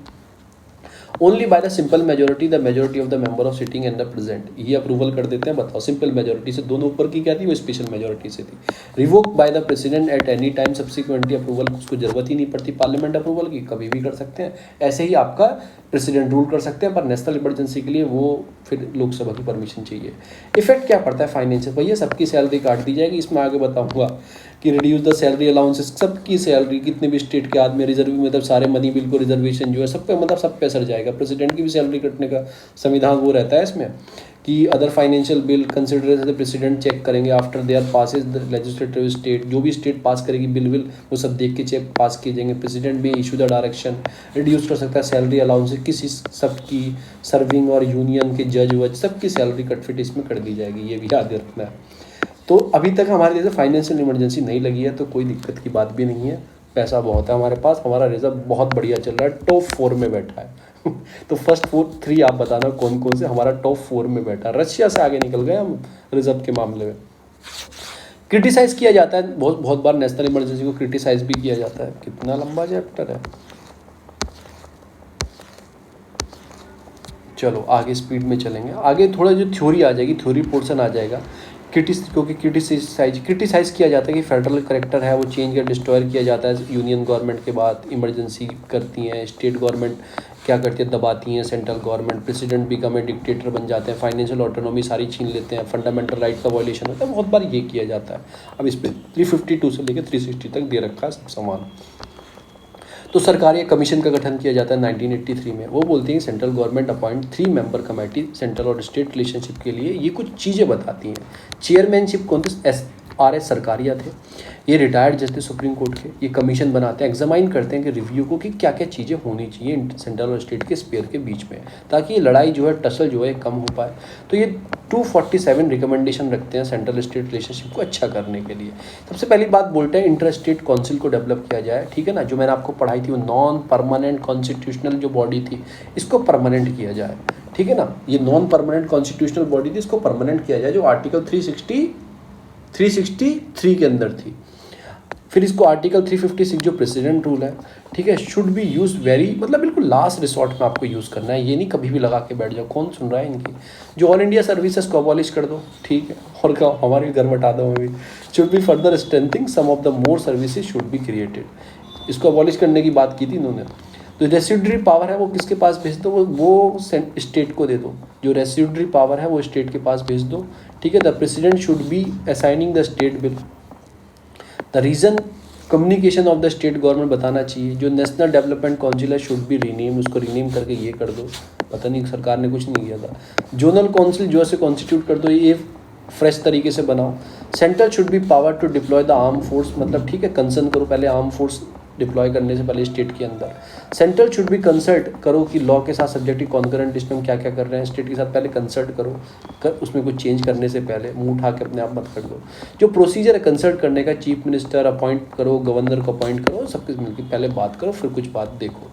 Only by the simple majority, the majority of the member of sitting and the present, ये अप्रूवल कर देते हैं। बताओ सिंपल मेजोरिटी से, दोनों ऊपर की क्या थी, वो स्पेशल मेजोरिटी से थी। Revoke bye the president at any time subsequently approval, उसको जरूरत ही नहीं पड़ती पार्लियामेंट अप्रूवल की, कभी भी कर सकते हैं। ऐसे ही आपका प्रेसिडेंट रूल कर सकते हैं, पर नेशनल इमरजेंसी के लिए वो फिर लोकसभा की परमिशन चाहिए। इफेक्ट क्या पड़ता है फाइनेंशियल, भैया सबकी सैलरी काट दी जाएगी। इसमें आगे बताऊंगा कि रिड्यूस द सैलरी अलाउंसेस, सबकी सैलरी, कितने भी स्टेट के आदमी रिजर्व, मतलब सारे मनी बिल को रिजर्वेशन जो है सब पे, मतलब सब पे असर जाएगा। प्रेसिडेंट की भी सैलरी कटने का संविधान वो रहता है इसमें कि other financial bill consider the president check करेंगे after their passage the legislative state, जो भी स्टेट पास करेगी बिल वो सब देख के चेक पास किए जाएंगे। प्रेसिडेंट भी इशू द डायरेक्शन, रिड्यूस कर सकता है सैलरी अलाउंस, किसी सबकी सर्विंग और यूनियन के जज वज सबकी सैलरी कटफिट इसमें कर दी जाएगी, ये भी याद रखना है। तो अभी तक हमारे जैसे फाइनेंशियल इमरजेंसी नहीं लगी है तो कोई दिक्कत की बात भी नहीं है, पैसा बहुत है हमारे पास, हमारा रिजर्व बहुत बढ़िया चल रहा है, टॉप 4 में बैठा है तो फर्स्ट 3 आप बताना कौन कौन से हमारा टॉप 4 में बैठा है। रशिया से आगे निकल गए हम रिजर्व के मामले में। क्रिटिसाइज़ किया जाता है बहुत बार, नेशनल इमरजेंसी को क्रिटिसाइज़ भी किया जाता है। कितना लंबा चैप्टर है, चलो आगे स्पीड में चलेंगे। आगे थोड़ा जो थ्योरी आ जाएगी, थ्योरी पोर्शन आ जाएगा। क्योंकि क्रिटिसाइज किया जाता है कि फेडरल करेक्टर है वो चेंज या डिस्ट्रॉय किया जाता है यूनियन गवर्नमेंट के बाद, इमरजेंसी करती हैं, स्टेट गवर्नमेंट क्या करती है, दबाती हैं central government, president become a dictator बन जाते हैं, फाइनेंशियल ऑटोनॉमी सारी छीन लेते हैं, फंडामेंटल राइट का वॉयलेशन होता है, बहुत बार ये किया जाता है। अब इस पर 352 से लेकर 360 तक दे रखा है सब सामान। तो सरकारी कमीशन का गठन किया जाता है 1983 में। वो बोलती हैं central government appoint 3 member committee central और स्टेट रिलेशनशिप के लिए। ये कुछ चीज़ें बताती हैं। चेयरमैनशिप कौन थे? RS सरकारिया थे। ये रिटायर्ड जस्टिस सुप्रीम कोर्ट के। ये कमीशन बनाते हैं, एग्जामाइन करते हैं कि रिव्यू को कि क्या क्या चीज़ें होनी चाहिए सेंट्रल और स्टेट के स्पेयर के बीच में, ताकि ये लड़ाई जो है, टसल जो है, कम हो पाए। तो ये 247 रिकमेंडेशन रखते हैं सेंट्रल स्टेट रिलेशनशिप को अच्छा करने के लिए। सबसे पहली बात बोलते हैं इंटर स्टेट काउंसिल को डेवलप किया जाए, ठीक है ना। जो मैंने आपको पढ़ाई थी वो नॉन परमानेंट कॉन्स्टिट्यूशनल जो बॉडी थी, इसको परमानेंट किया जाए, ठीक है ना। ये नॉन परमानेंट कॉन्स्टिट्यूशनल बॉडी थी, इसको परमानेंट किया जाए, जो आर्टिकल 363 के अंदर थी। फिर इसको आर्टिकल 356 जो प्रेसिडेंट रूल है, ठीक है, शुड बी यूज वेरी, मतलब बिल्कुल लास्ट रिसोर्ट में आपको यूज़ करना है, ये नहीं कभी भी लगा के बैठ जाओ। कौन सुन रहा है इनकी? जो ऑल इंडिया सर्विसेज को अबॉलिश कर दो, ठीक है, और क्या हमारे घर बटा दो अभी। Should be further strengthening some of the more services should be created, इसको अबॉलिश करने की बात की थी इन्होंने। तो रेसिड्यूरी पावर है वो किसके पास भेज दो? वो स्टेट को दे दो। जो रेसिड्यूरी पावर है वो स्टेट के पास भेज दो, ठीक है। The president should be assigning the state bill. The reason communication of the state government बताना चाहिए। जो नेशनल डेवलपमेंट काउंसिल है शुड बी रीनेम, उसको रीनेम करके ये कर दो। पता नहीं सरकार ने कुछ नहीं किया था। जोनल काउंसिल जो है कॉन्स्टिट्यूट कर दो, ये फ्रेश तरीके से बनाओ। Central should be power to deploy the arm force, मतलब ठीक है, कंसर्न करो पहले आर्म फोर्स डिप्लॉय करने से पहले स्टेट के अंदर। सेंट्रल शुड बी कंसल्ट करो कि लॉ के साथ सब्जेक्टिव कॉन्करेंट लिस्ट में क्या क्या कर रहे हैं, स्टेट के साथ पहले कंसल्ट करो उसमें कुछ चेंज करने से पहले। मुंह उठा के अपने आप मत कर दो। जो प्रोसीजर है कंसल्ट करने का, चीफ मिनिस्टर अपॉइंट करो, गवर्नर को अपॉइंट करो, सबके मिलकर पहले बात करो, फिर कुछ बात देखो।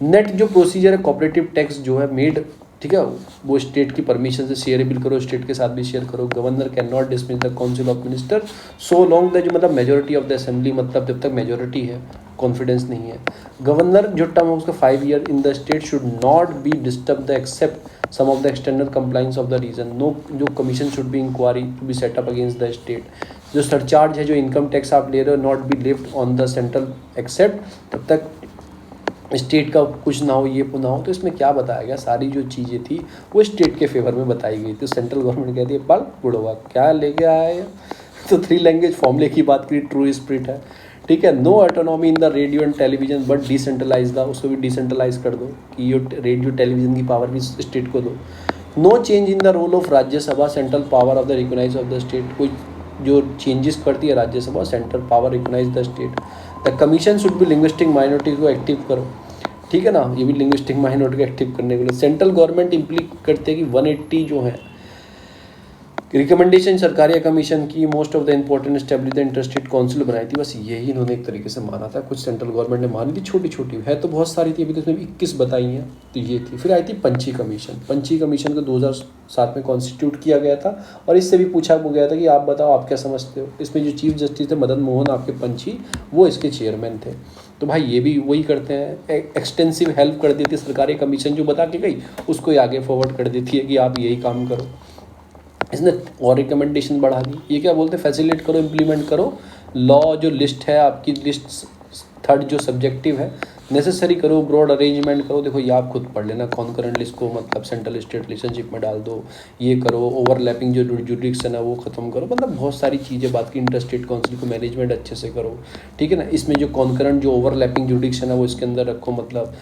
नेट जो प्रोसीजर है, कोऑपरेटिव टैक्स जो है मेड, ठीक है, वो स्टेट की परमिशन से शेयरेबल करो, स्टेट के साथ भी शेयर करो। Governor can not dismiss the council of minister so long the, जो मतलब मेजोरिटी ऑफ द असेंबली, मतलब जब तक मेजोरिटी है, कॉन्फिडेंस नहीं है। गवर्नर जो टर्म है उसका 5 year in the state should not be disturb the except some of the external compliance of the region. No, जो commission should be inquiry to be set up against the state. जो surcharge है, जो income tax आप ले रहे हो, not be lift on the central except तब तक स्टेट का कुछ ना हो, ये ना हो। तो इसमें क्या बताया गया, सारी जो चीज़ें थी वो स्टेट के फेवर में बताई गई। तो सेंट्रल गवर्नमेंट कहती है पल बुढ़वा क्या लेके आया है। तो 3 लैंग्वेज फॉर्मूले की बात करी, ट्रू स्प्रिट है, ठीक है। No autonomy in the radio and television but decentralise the, उसको भी डिसेंट्रलाइज कर दो कि ये रेडियो टेलीविजन की पावर भी स्टेट को दो। No change in the role of Rajya Sabha, central power of the recognise of the state. कोई जो चेंजेस करती है Rajya Sabha, central power recognise the state. The commission should be linguistic minority को एक्टिव करो, ठीक है ना, ये भी लिंग्विस्टिक माइनॉरिटी को एक्टिव करने के लिए। सेंट्रल गवर्नमेंट इम्प्लीट करते हैं कि 180 जो है रिकमेंडेशन सरकारी कमीशन की, most of the important establish the interstate council बनाई थी। बस यही इन्होंने एक तरीके से माना था। कुछ सेंट्रल गवर्नमेंट ने मानी थी, छोटी छोटी है तो बहुत सारी थी, अभी तो इसमें 21 बताई हैं, तो ये थी। फिर आई थी पंची कमीशन। पंची कमीशन को 2007 में कॉन्स्टिट्यूट किया गया था और इससे भी पूछा गया था कि आप बताओ आप क्या समझते हो। इसमें जो चीफ जस्टिस थे मदन मोहन आपके पंची, वो इसके चेयरमैन थे। तो भाई ये भी वही करते हैं, एक्सटेंसिव हेल्प कर देती है सरकारी कमीशन, जो बता के गई उसको ही आगे फॉरवर्ड कर देती है कि आप यही काम करो। इसने और रिकमेंडेशन बढ़ा दी। ये क्या बोलते हैं, फैसिलिटेट करो, इम्प्लीमेंट करो। लॉ जो लिस्ट है आपकी, लिस्ट 3rd जो सब्जेक्टिव है, नेसेसरी करो, ब्रॉड अरेंजमेंट करो। देखो ये आप खुद पढ़ लेना, कॉन्करेंट लिस्ट को मतलब सेंट्रल स्टेट रिलेशनशिप में डाल दो, ये करो, ओवरलैपिंग जो जुडिक्शन है वो खत्म करो, मतलब बहुत सारी चीज़ें बात की। इंटर स्टेट काउंसिल को मैनेजमेंट अच्छे से करो, ठीक है ना। इसमें जो कॉन्करेंट जो ओवरलैपिंग जुडिक्शन है वो इसके अंदर रखो, मतलब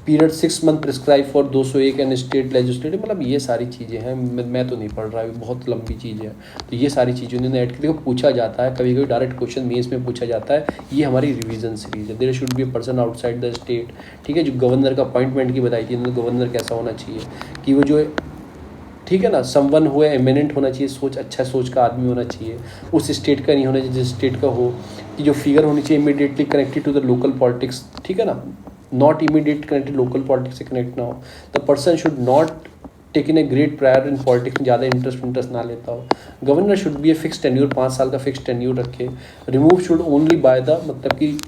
period 6 month prescribe for 201 and state legislative, मतलब ये सारी चीज़ें हैं। मैं तो नहीं पढ़ रहा, बहुत लंबी चीज़ें हैं, तो ये सारी चीज़ें उन्होंने ऐड की। देखो पूछा जाता है कभी कभी डायरेक्ट क्वेश्चन मेंस में पूछा जाता है, ये हमारी रिवीजन सीरीज है। There should be a person outside the state, ठीक है। जो गवर्नर का अपॉइंटमेंट की बताई थी इन्होंने, गवर्नर कैसा होना चाहिए कि वो जो, ठीक है ना, समवन हुए एमिनेंट होना चाहिए, सोच अच्छा सोच का आदमी होना चाहिए, उस स्टेट का नहीं होना चाहिए जिस स्टेट का हो, कि जो फिगर होनी चाहिए immediately connected to the local politics, ठीक है ना, not immediate connected local politics से कनेक्ट ना हो। The person should not taken a great prior in politics में ज़्यादा इंटरेस्ट ना लेता हो। Governor should be a fix tenure, 5 साल का फिक्स टेन्यूर रखे। Remove should only by the, मतलब कि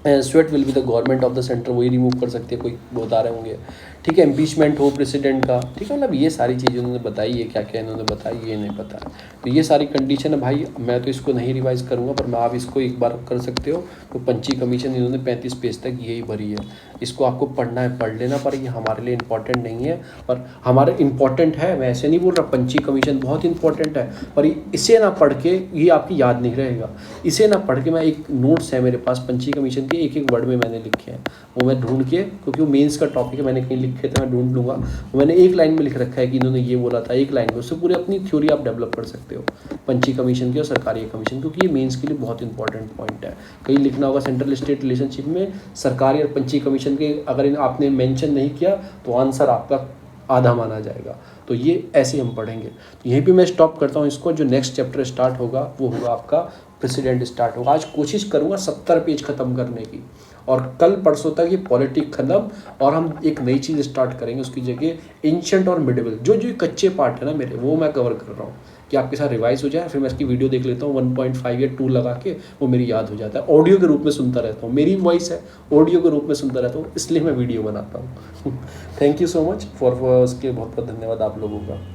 sweet will be the government of the centre, वही रिमूव कर सकते हैं, कोई बता रहे होंगे। ठीक है, इम्पीचमेंट हो प्रेसिडेंट का, ठीक है, मतलब ये सारी चीज़ें उन्होंने बताई है, क्या क्या इन्होंने बताई ये नहीं पता। तो ये सारी कंडीशन है भाई, मैं तो इसको नहीं रिवाइज़ करूँगा, पर मैं आप इसको एक बार कर सकते हो। तो पंची कमीशन इन्होंने 35 पेज तक यही भरी है, इसको आपको पढ़ना है पढ़ लेना, पर ये हमारे लिए इंपॉर्टेंट नहीं है। पर हमारे इंपॉर्टेंट है, मैं ऐसे नहीं बोल रहा, पंची कमीशन बहुत इंपॉर्टेंट है, पर इसे ना पढ़ के ये आपकी याद नहीं रहेगा। इसे ना पढ़ के, मैं एक नोट्स है मेरे पास पंची कमीशन के, एक एक वर्ड में मैंने लिखे हैं, वो मैं ढूंढ के, क्योंकि वो मेंस का टॉपिक है, मैंने कहीं लिखे थे, मैं ढूंढ लूँगा। मैंने एक लाइन में लिख रखा है कि इन्होंने ये बोला था, एक लाइन में, उससे पूरी अपनी थ्योरी आप डेवलप कर सकते हो पंची कमीशन की और सरकारी कमीशन, क्योंकि ये मेंस के लिए बहुत इंपॉर्टेंट पॉइंट है। कहीं लिखना होगा सेंट्रल स्टेट रिलेशनशिप में सरकारी और पंची कमीशन के, अगर आपने मेंशन नहीं किया तो आंसर आपका आधा माना जाएगा। तो ये ऐसे हम पढ़ेंगे। तो यहीं पे मैं स्टॉप करता हूँ इसको। जो नेक्स्ट चैप्टर स्टार्ट होगा वो होगा आपका प्रेसिडेंट स्टार्ट होगा। आज कोशिश करूँगा 70 पेज ख़त्म करने की, और कल परसों तक ये पॉलिटिक ख़त्म, और हम एक नई चीज़ स्टार्ट करेंगे उसकी जगह एंशिएंट और मिडिवल। जो जो कच्चे पार्ट है ना मेरे, वो मैं कवर कर रहा हूँ कि आपके साथ रिवाइज हो जाए। फिर मैं इसकी वीडियो देख लेता हूँ 1.5 या 2 लगा के, वो मेरी याद हो जाता है। ऑडियो के रूप में सुनता रहता हूँ, मेरी वॉइस है, ऑडियो के रूप में सुनता रहता हूँ, इसलिए मैं वीडियो बनाता हूँ। Thank you so much for उसके लिए बहुत बहुत धन्यवाद आप लोगों का।